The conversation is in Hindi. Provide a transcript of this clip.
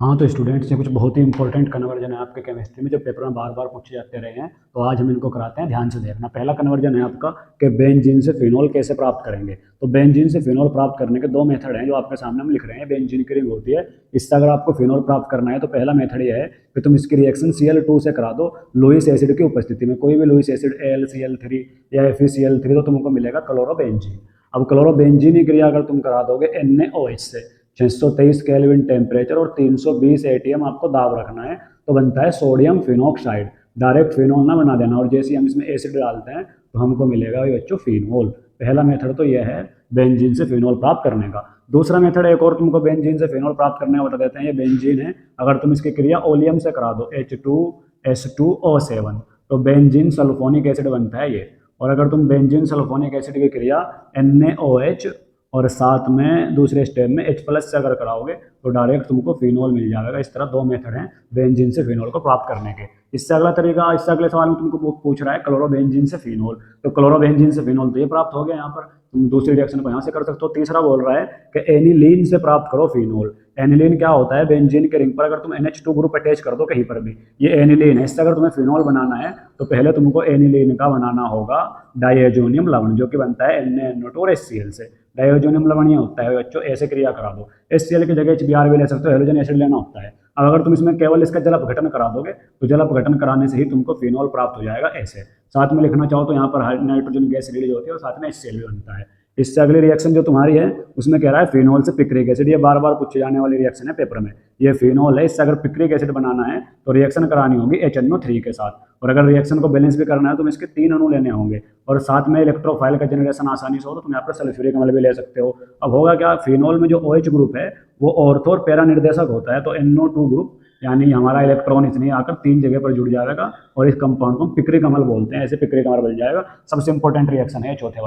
हाँ, तो स्टूडेंट्स ये कुछ बहुत ही इंपॉर्टेंट कन्वर्जन है आपके केमिस्ट्री में जो पेपर में बार बार पूछे जाते रहे हैं, तो आज हम इनको कराते हैं। ध्यान से देखना। पहला कन्वर्जन है आपका कि बेंजीन से फिनोल कैसे प्राप्त करेंगे। तो बेंजीन से फिनोल प्राप्त करने के दो मेथड हैं जो आपके सामने हम लिख रहे हैं। बेंजीन की रिंग होती है, इससे अगर आपको फिनोल प्राप्त करना है तो पहला मेथड ये है कि तुम इसकी रिएक्शन Cl2 से करा दो लुईस एसिड की उपस्थिति में। कोई भी लुईस एसिड AlCl3 या FeCl3 तो तुमको मिलेगा क्लोरोबेंजीन। अब क्लोरोबेंजीन की क्रिया अगर तुम करा दोगे NaOH से, 623 केल्विन टेम्परेचर और 320 एटीएम आपको दाब रखना है, तो बनता है सोडियम फिनोक्साइड। डायरेक्ट फिनोल ना बना देना, और जैसे हम इसमें एसिड डालते हैं तो हमको मिलेगा ये बच्चों फिनोल। पहला मेथड तो यह है बेंजीन से फिनोल प्राप्त करने का। दूसरा मेथड एक और तुमको बेंजीन से फिनोल प्राप्त करने का बता देते हैं। ये बेंजीन है, अगर तुम इसकी क्रिया ओलियम से करा दो H2S2O7 तो बेंजीन सल्फोनिक एसिड बनता है ये। और अगर तुम बेंजीन सल्फोनिक एसिड की क्रिया NaOH और साथ में दूसरे स्टेप में H+ से अगर कराओगे तो डायरेक्ट तुमको फिनोल मिल जाएगा। इस तरह दो मेथड हैं बेंजीन से फिनोल को प्राप्त करने के। इससे अगला तरीका, इससे अगले सवाल में तुमको पूछ रहा है क्लोरोबेंजीन से फिनोल। तो क्लोरोबेंजीन से फिनोल तो ये प्राप्त हो गया, यहाँ पर तुम दूसरी रिएक्शन को यहाँ से कर सकते हो। तीसरा बोल रहा है कि एनिलीन से प्राप्त करो फिनोल। एनिलीन क्या होता है? बेंजीन के रिंग पर अगर तुम NH2 ग्रुप अटैच कर दो कहीं पर भी, ये एनिलीन है। इससे अगर तुम्हें फिनोल बनाना है तो पहले तुमको एनिलीन का बनाना होगा डाइएजोनियम लवण, जो कि बनता है NaNO2 और HCl से। डाइओजोनियम लवणीय होता है बच्चों, ऐसे क्रिया करा दो। HCl की जगह HBr भी ले सकते हो, हेलोजन एसिड लेना होता है। अब अगर तुम इसमें केवल इसका जल अपघटन करा दोगे तो जल अपघटन कराने से ही तुमको फिनोल प्राप्त हो जाएगा। ऐसे साथ में लिखना चाहो तो यहाँ पर नाइट्रोजन गैस रिलीज होती है और साथ में HCl भी बनता है। इससे अगली रिएक्शन जो तुम्हारी है उसमें कह रहा है फिनोल से पिक्रिक एसिड। ये बार बार पूछे जाने वाली रिएक्शन है पेपर में। ये फिनोल है, इससे अगर पिक्रिक एसिड बनाना है तो रिएक्शन करानी होगी HNO3 के साथ। और अगर रिएक्शन को बैलेंस भी करना है तो इसके 3 अणु लेने होंगे, और साथ में इलेक्ट्रोफाइल का जनरेशन आसानी से हो तो तुम यहाँ पर सल्फ्यूरिक अम्ल भी ले सकते हो। अब होगा क्या, फिनोल में जो OH ग्रुप है वो ऑर्थो और पैरा निर्देशक होता है, तो NO2 ग्रुप यानी हमारा इलेक्ट्रॉन इसलिए आकर 3 जगह पर जुड़ जाएगा और इस कंपाउंड को पिक्रिक अम्ल बोलते हैं। ऐसे पिक्रिक अम्ल बन जाएगा। सबसे इंपॉर्टेंट रिएक्शन है चौथे वाला।